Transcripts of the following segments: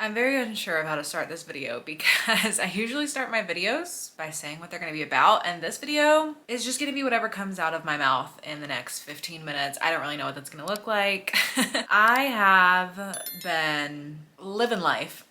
I'm very unsure of how to start this video because I usually start my videos by saying what they're going to be about, and this video is just going to be whatever comes out of my mouth in the next 15 minutes. I don't really know what that's going to look like. I have been living life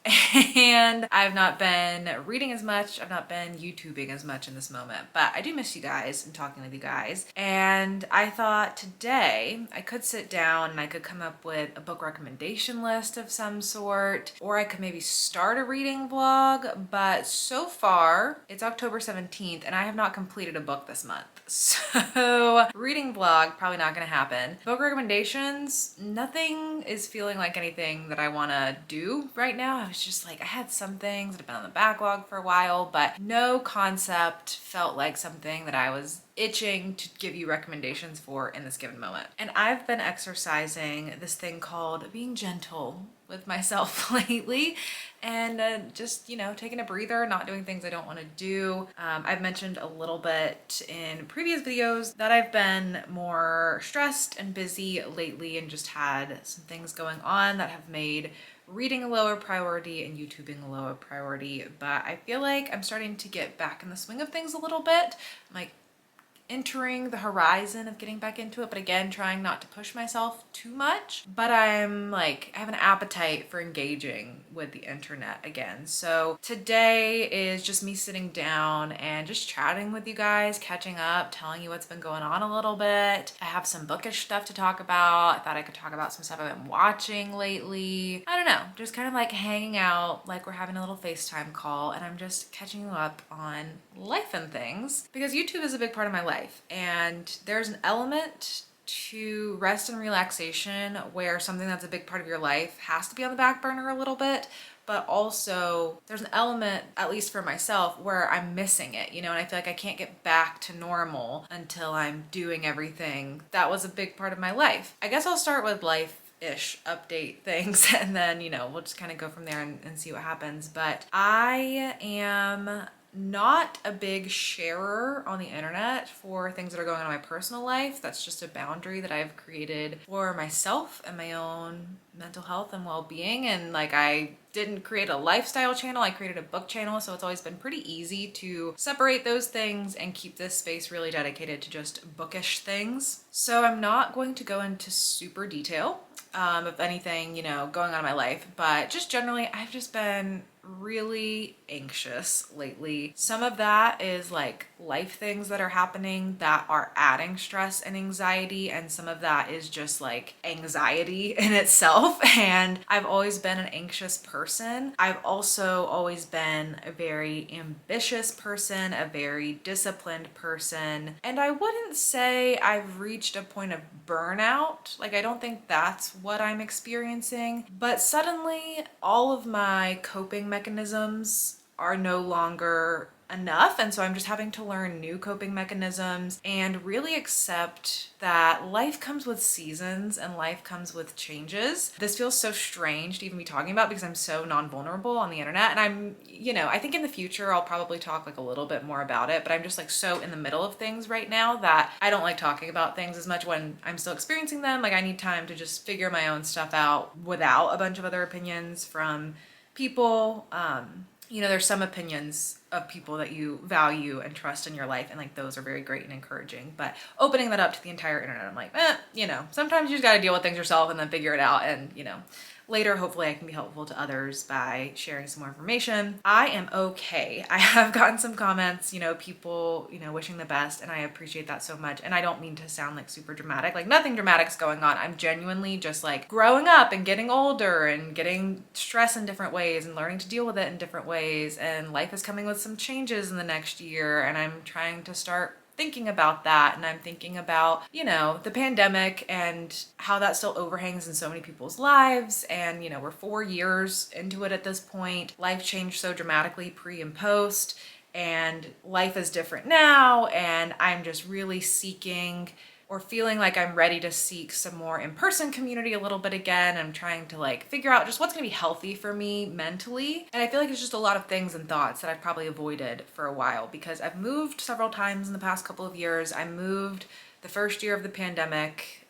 and I've not been reading as much, I've not been YouTubing as much in this moment, but I do miss you guys and talking with you guys. And I thought today I could sit down and I could come up with a book recommendation list of some sort, or I could maybe start a reading vlog, but so far it's October 17th and I have not completed a book this month. So reading vlog, probably not gonna happen. Book recommendations, nothing is feeling like anything that I wanna do right now. I was just like, I had some things that have been on the backlog for a while, but no concept felt like something that I was itching to give you recommendations for in this given moment. And I've been exercising this thing called being gentle with myself lately and just, you know, taking a breather, not doing things I don't want to do. I've mentioned a little bit in previous videos that I've been more stressed and busy lately and just had some things going on that have made reading a lower priority and YouTubing a lower priority. But I feel like I'm starting to get back in the swing of things a little bit. I'm like entering the horizon of getting back into it, but again, trying not to push myself too much. But I'm like, I have an appetite for engaging with the internet again. So today is just me sitting down and just chatting with you guys, catching up, telling you what's been going on a little bit. I have some bookish stuff to talk about. I thought I could talk about some stuff I've been watching lately. I don't know, just kind of like hanging out, like we're having a little FaceTime call, and I'm just catching you up on life and things, because YouTube is a big part of my life. And there's an element to rest and relaxation where something that's a big part of your life has to be on the back burner a little bit, but also there's an element, at least for myself, where I'm missing it, you know, and I feel like I can't get back to normal until I'm doing everything that was a big part of my life. I guess I'll start with life-ish update things and then, you know, we'll just kind of go from there and see what happens. But I am not a big sharer on the internet for things that are going on in my personal life. That's just a boundary that I've created for myself and my own mental health and well-being. And like, I didn't create a lifestyle channel, I created a book channel, so it's always been pretty easy to separate those things and keep this space really dedicated to just bookish things. So I'm not going to go into super detail of anything, you know, going on in my life, but just generally, I've just been really anxious lately. Some of that is like life things that are happening that are adding stress and anxiety, and some of that is just like anxiety in itself. And I've always been an anxious person. I've also always been a very ambitious person, a very disciplined person, and I wouldn't say I've reached a point of burnout. Like, I don't think that's what I'm experiencing, but suddenly all of my coping mechanisms are no longer enough, and so I'm just having to learn new coping mechanisms and really accept that life comes with seasons and life comes with changes. This feels so strange to even be talking about because I'm so non-vulnerable on the internet, and I'm, you know, I think in the future I'll probably talk like a little bit more about it, but I'm just like so in the middle of things right now that I don't like talking about things as much when I'm still experiencing them. Like, I need time to just figure my own stuff out without a bunch of other opinions from people. You know, there's some opinions of people that you value and trust in your life, and like those are very great and encouraging, but opening that up to the entire internet, I'm like, you know, sometimes you just got to deal with things yourself and then figure it out. And, you know, later, hopefully I can be helpful to others by sharing some more information. I am okay. I have gotten some comments, you know, people, you know, wishing the best, and I appreciate that so much. And I don't mean to sound like super dramatic, like nothing dramatic's going on. I'm genuinely just like growing up and getting older and getting stress in different ways and learning to deal with it in different ways. And life is coming with some changes in the next year, and I'm trying to start thinking about that. And I'm thinking about, you know, the pandemic and how that still overhangs in so many people's lives. And, you know, we're 4 years into it at this point. Life changed so dramatically pre and post, and life is different now. And I'm just really seeking or feeling like I'm ready to seek some more in-person community a little bit again. I'm trying to like figure out just what's gonna be healthy for me mentally. And I feel like it's just a lot of things and thoughts that I've probably avoided for a while because I've moved several times in the past couple of years. I moved the first year of the pandemic,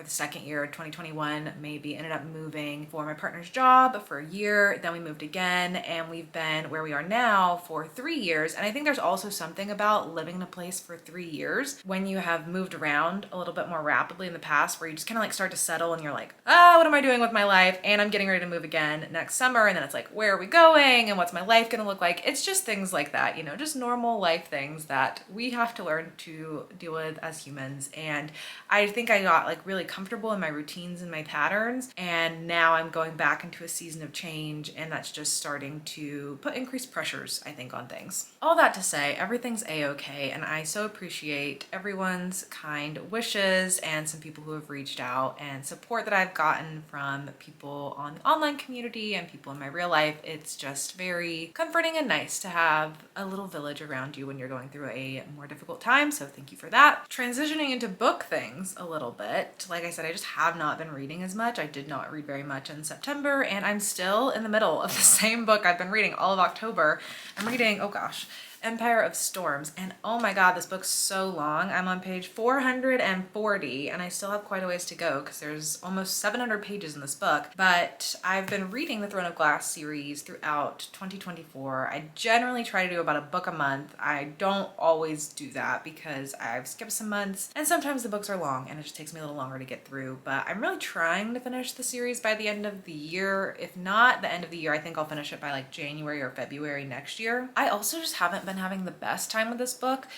for the second year. 2021 maybe ended up moving for my partner's job for a year. Then we moved again, and we've been where we are now for 3 years. And I think there's also something about living in a place for 3 years when you have moved around a little bit more rapidly in the past, where you just kind of like start to settle and you're like, oh, what am I doing with my life? And I'm getting ready to move again next summer. And then it's like, where are we going? And what's my life gonna look like? It's just things like that, you know, just normal life things that we have to learn to deal with as humans. And I think I got like really comfortable in my routines and my patterns, and now I'm going back into a season of change, and that's just starting to put increased pressures, I think, on things. All that to say, everything's a-okay, and I so appreciate everyone's kind wishes and some people who have reached out and support that I've gotten from people on the online community and people in my real life. It's just very comforting and nice to have a little village around you when you're going through a more difficult time, so thank you for that. Transitioning into book things a little bit, like I said, I just have not been reading as much. I did not read very much in September, and I'm still in the middle of the same book I've been reading all of October. I'm reading, oh gosh, Empire of Storms, and oh my god, this book's so long. I'm on page 440 and I still have quite a ways to go because there's almost 700 pages in this book, but I've been reading the Throne of Glass series throughout 2024. I generally try to do about a book a month. I don't always do that because I've skipped some months and sometimes the books are long and it just takes me a little longer to get through, but I'm really trying to finish the series by the end of the year. If not the end of the year, I think I'll finish it by like January or February next year. I also just haven't been having the best time with this book.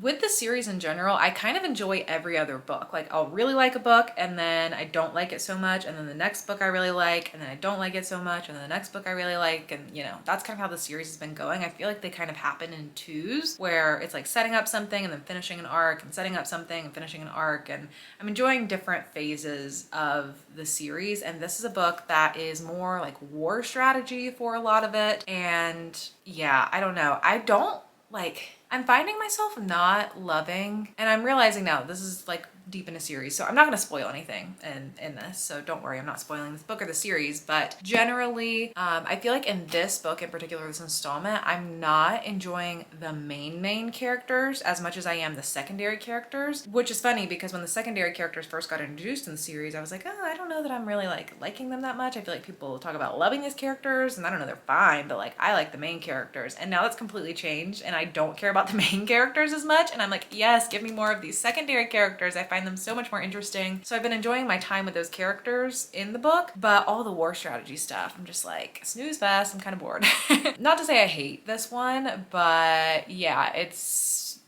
With the series in general, I kind of enjoy every other book. Like, I'll really like a book and then I don't like it so much, and then the next book I really like, and then I don't like it so much, and then the next book I really like, and you know, that's kind of how the series has been going. I feel like they kind of happen in twos, where it's like setting up something and then finishing an arc, and setting up something and finishing an arc, and I'm enjoying different phases of the series. And this is a book that is more like war strategy for a lot of it, and yeah, I don't know. I'm finding myself not loving, and I'm realizing now this is like deep in a series, so I'm not going to spoil anything in this, so don't worry, I'm not spoiling this book or the series. But generally, I feel like in this book in particular, this installment, I'm not enjoying the main characters as much as I am the secondary characters, which is funny because when the secondary characters first got introduced in the series, I was like, oh, I don't know that I'm really like liking them that much. I feel like people talk about loving these characters and I don't know, they're fine, but like I like the main characters, and now that's completely changed and I don't care about the main characters as much, and I'm like, yes, give me more of these secondary characters. I find them so much more interesting. So I've been enjoying my time with those characters in the book, but all the war strategy stuff, I'm just like, snooze fest, I'm kind of bored. Not to say I hate this one, but yeah, it's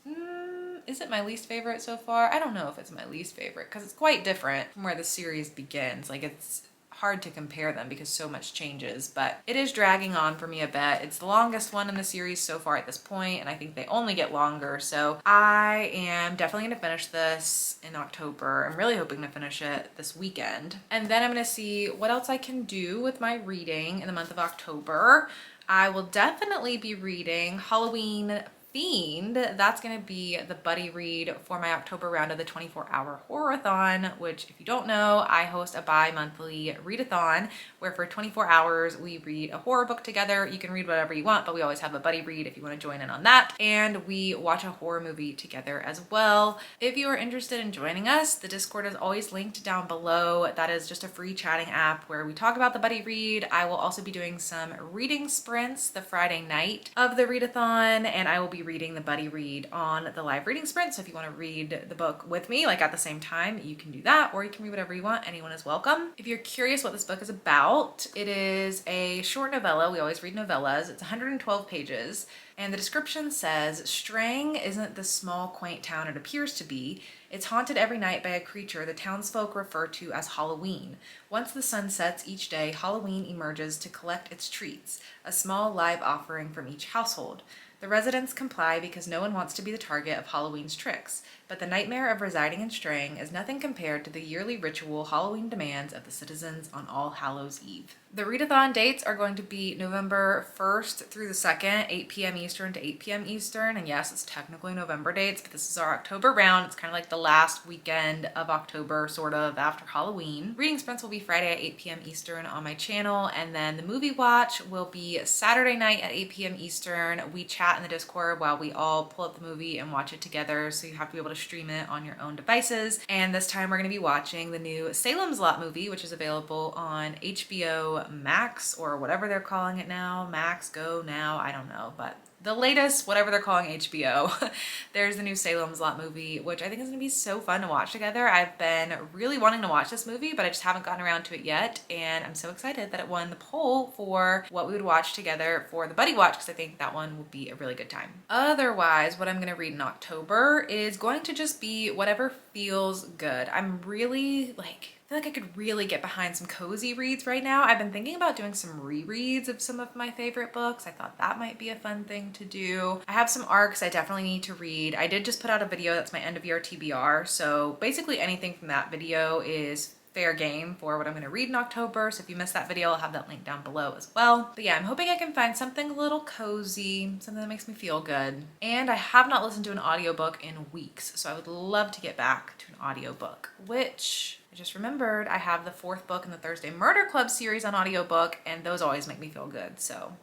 is it my least favorite so far? I don't know if it's my least favorite because it's quite different from where the series begins. Like, it's hard to compare them because so much changes, but it is dragging on for me a bit. It's the longest one in the series so far at this point, and I think they only get longer, so I am definitely gonna finish this in October. I'm really hoping to finish it this weekend, and then I'm gonna see what else I can do with my reading in the month of October. I will definitely be reading Halloween Fiend. That's gonna be the buddy read for my October round of the 24-hour horror-a-thon, which, if you don't know, I host a bi-monthly read-a-thon where for 24 hours we read a horror book together. You can read whatever you want, but we always have a buddy read if you want to join in on that, and we watch a horror movie together as well. If you are interested in joining us, the Discord is always linked down below. That is just a free chatting app where we talk about the buddy read. I will also be doing some reading sprints the Friday night of the read-a-thon, and I will be reading the buddy read on the live reading sprint. So if you want to read the book with me, like at the same time, you can do that, or you can read whatever you want. Anyone is welcome. If you're curious what this book is about, it is a short novella. We always read novellas. It's 112 pages. And the description says, Strang isn't the small, quaint town it appears to be. It's haunted every night by a creature the townsfolk refer to as Halloween. Once the sun sets each day, Halloween emerges to collect its treats, a small live offering from each household. The residents comply because no one wants to be the target of Halloween's tricks, but the nightmare of residing in Strang is nothing compared to the yearly ritual Halloween demands of the citizens on All Hallows Eve. The read-a-thon dates are going to be November 1st through the 2nd, 8 p.m. Eastern to 8 p.m. Eastern. And yes, it's technically November dates, but this is our October round. It's kind of like the last weekend of October, sort of, after Halloween. Reading sprints will be Friday at 8 p.m. Eastern on my channel, and then the movie watch will be Saturday night at 8 p.m. Eastern. We chat in the Discord while we all pull up the movie and watch it together, so you have to be able to stream it on your own devices. And this time we're going to be watching the new Salem's Lot movie, which is available on HBO Max or whatever they're calling it now. Max, Go Now, I don't know, but the latest, whatever they're calling HBO. There's the new Salem's Lot movie, which I think is gonna be so fun to watch together. I've been really wanting to watch this movie, but I just haven't gotten around to it yet. And I'm so excited that it won the poll for what we would watch together for the buddy watch, because I think that one will be a really good time. Otherwise, what I'm gonna read in October is going to just be whatever feels good. I'm really I feel like I could really get behind some cozy reads right now. I've been thinking about doing some rereads of some of my favorite books. I thought that might be a fun thing to do. I have some arcs I definitely need to read. I did just put out a video that's my end of year TBR. So basically anything from that video is fair game for what I'm going to read in October. So if you missed that video, I'll have that link down below as well. But yeah, I'm hoping I can find something a little cozy, something that makes me feel good. And I have not listened to an audiobook in weeks, so I would love to get back to an audiobook, which I just remembered I have the 4th book in the Thursday Murder Club series on audiobook, and those always make me feel good. So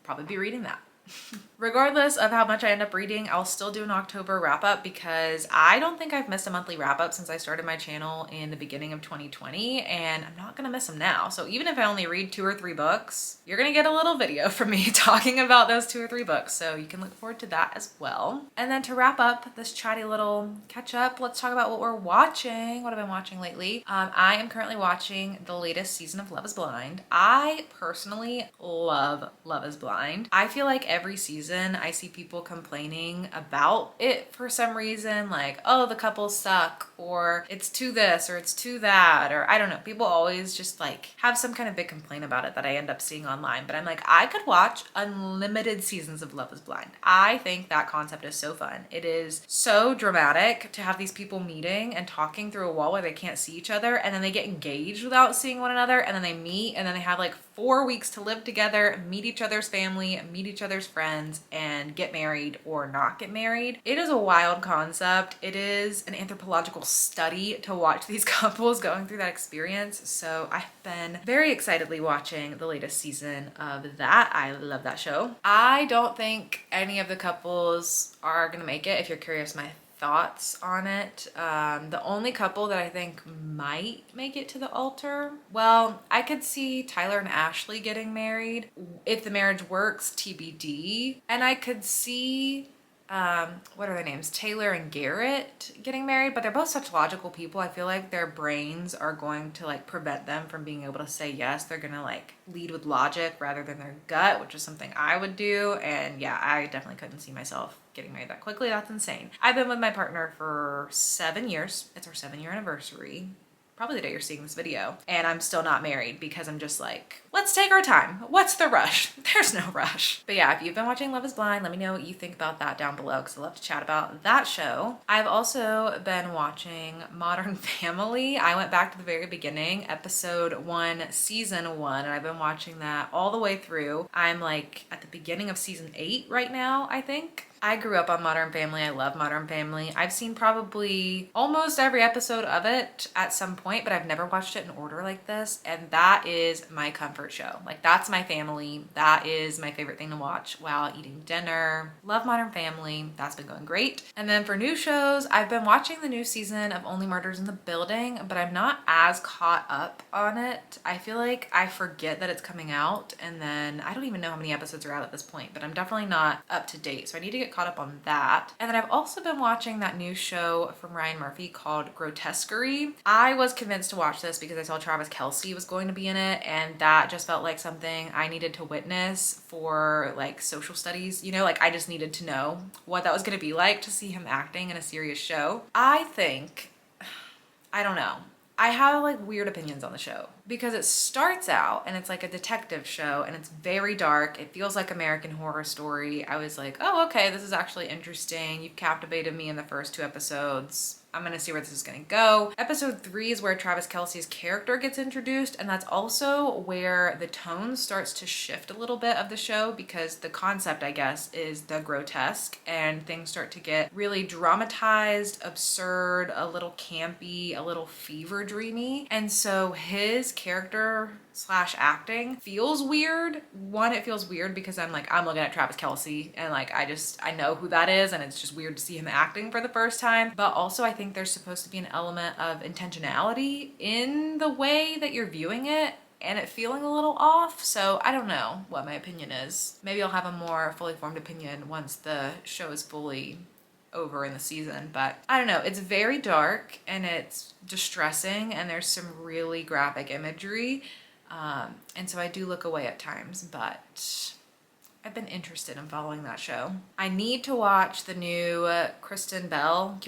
probably be reading that. Regardless of how much I end up reading, I'll still do an October wrap up because I don't think I've missed a monthly wrap up since I started my channel in the beginning of 2020, and I'm not gonna miss them now. So even if I only read 2 or 3 books, you're gonna get a little video from me talking about those 2 or 3 books. So you can look forward to that as well. And then to wrap up this chatty little catch up, let's talk about what we're watching. What I've been watching lately. I am currently watching the latest season of Love is Blind. I personally love Love is Blind. I feel like every season I see people complaining about it for some reason, like, oh, the couples suck, or it's too this, or it's too that, or I don't know. People always just like have some kind of big complaint about it that I end up seeing online. But I'm like, I could watch unlimited seasons of Love is Blind. I think that concept is so fun. It is so dramatic to have these people meeting and talking through a wall where they can't see each other, and then they get engaged without seeing one another, and then they meet, and then they have like 4 weeks to live together, meet each other's family, meet each other's friends, and get married or not get married. It is a wild concept. It is an anthropological study to watch these couples going through that experience. So I've been very excitedly watching the latest season of that. I love that show. I don't think any of the couples are gonna make it. If you're curious, my thoughts on it. The only couple that I think might make it to the altar, well, I could see Tyler and Ashley getting married. If the marriage works, TBD. And I could see what are their names? Taylor and Garrett getting married, but they're both such logical people. I feel like their brains are going to like prevent them from being able to say yes. They're gonna like lead with logic rather than their gut, which is something I would do. And yeah, I definitely couldn't see myself getting married that quickly. That's insane. I've been with my partner for 7 years. It's our 7-year anniversary. Probably the day you're seeing this video, and I'm still not married because I'm just like, let's take our time. What's the rush? There's no rush. But yeah, if you've been watching Love is Blind, let me know what you think about that down below because I love to chat about that show. I've also been watching Modern Family. I went back to the very beginning, episode 1, season 1, and I've been watching that all the way through. I'm like at the beginning of season 8 right now, I think. I grew up on Modern Family. I love Modern Family. I've seen probably almost every episode of it at some point, but I've never watched it in order like this. And that is my comfort show. Like, that's my family. That is my favorite thing to watch while eating dinner. Love Modern Family. That's been going great. And then for new shows, I've been watching the new season of Only Murders in the Building, but I'm not as caught up on it. I feel like I forget that it's coming out, and then I don't even know how many episodes are out at this point, but I'm definitely not up to date. So I need to get caught up on that. And then I've also been watching that new show from Ryan Murphy called Grotesquerie. I was convinced to watch this because I saw Travis Kelce was going to be in it, and that just felt like something I needed to witness for like social studies, you know, like I just needed to know what that was going to be like to see him acting in a serious show. I don't know. I have like weird opinions on the show because it starts out and it's like a detective show and it's very dark. It feels like American Horror Story. I was like, oh, okay, this is actually interesting. You've captivated me in the first 2 episodes. I'm gonna see where this is gonna go. Episode 3 is where Travis Kelce's character gets introduced, and that's also where the tone starts to shift a little bit of the show because the concept, I guess, is the grotesque, and things start to get really dramatized, absurd, a little campy, a little fever dreamy. And so his character slash acting feels weird. One, it feels weird because I'm looking at Travis Kelce and like I know who that is, and it's just weird to see him acting for the first time. But also I think there's supposed to be an element of intentionality in the way that you're viewing it and it feeling a little off. So I don't know what my opinion is. Maybe I'll have a more fully formed opinion once the show is fully over in the season, but I don't know. It's very dark and it's distressing and there's some really graphic imagery. And so I do look away at times, but I've been interested in following that show. I need to watch the new Kristen Bell,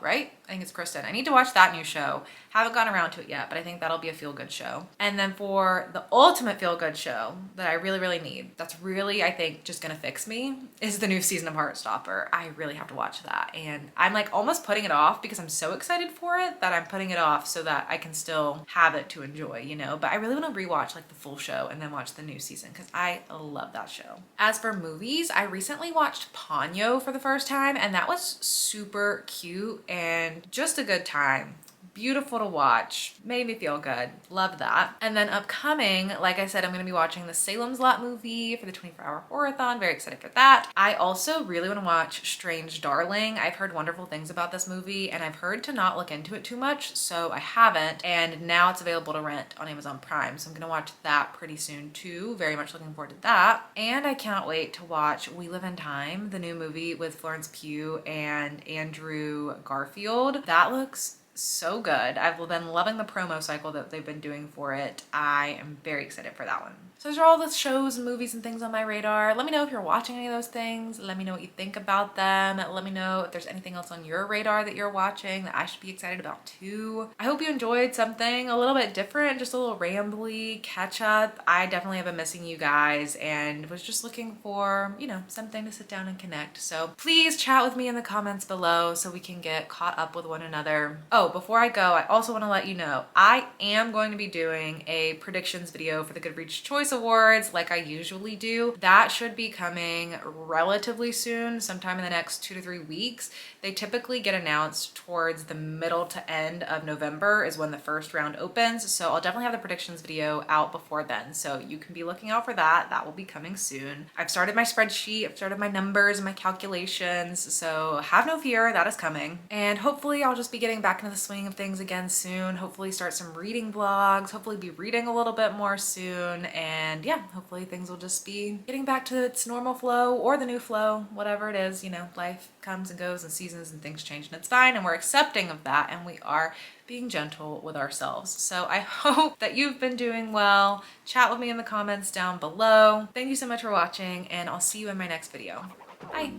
right? I think it's Kristen. I need to watch that new show. Haven't gone around to it yet, but I think that'll be a feel-good show. And then for the ultimate feel-good show that I really, really need, that's really, I think, just gonna fix me, is the new season of Heartstopper. I really have to watch that. And I'm like almost putting it off because I'm so excited for it that I'm putting it off so that I can still have it to enjoy, you know? But I really wanna rewatch like the full show and then watch the new season because I love that show. As for movies, I recently watched Ponyo for the first time and that was super cute and just a good time. Beautiful to watch, made me feel good, love that. And then upcoming, like I said, I'm gonna be watching the Salem's Lot movie for the 24-hour horror-a-thon, very excited for that. I also really wanna watch Strange Darling. I've heard wonderful things about this movie and I've heard to not look into it too much, so I haven't, and now it's available to rent on Amazon Prime, so I'm gonna watch that pretty soon too. Very much looking forward to that. And I cannot wait to watch We Live in Time, the new movie with Florence Pugh and Andrew Garfield. That looks so good. I've been loving the promo cycle that they've been doing for it. I am very excited for that one. So those are all the shows and movies and things on my radar. Let me know if you're watching any of those things. Let me know what you think about them. Let me know if there's anything else on your radar that you're watching that I should be excited about too. I hope you enjoyed something a little bit different, just a little rambly catch up. I definitely have been missing you guys and was just looking for, you know, something to sit down and connect. So please chat with me in the comments below so we can get caught up with one another. Oh, before I go, I also want to let you know I am going to be doing a predictions video for the Goodreads Choice Awards like I usually do. That should be coming relatively soon, sometime in the next 2 to 3 weeks. They typically get announced towards the middle to end of November is when the first round opens. So I'll definitely have the predictions video out before then. So you can be looking out for that. That will be coming soon. I've started my spreadsheet, I've started my numbers and my calculations. So have no fear, that is coming. And hopefully I'll just be getting back into the swing of things again soon. Hopefully start some reading vlogs, hopefully be reading a little bit more soon. And yeah, hopefully things will just be getting back to its normal flow or the new flow, whatever it is. You know, life comes and goes and seasons and things change and it's fine, and we're accepting of that and we are being gentle with ourselves. So I hope that you've been doing well. Chat with me in the comments down below. Thank you so much for watching and I'll see you in my next video. Bye.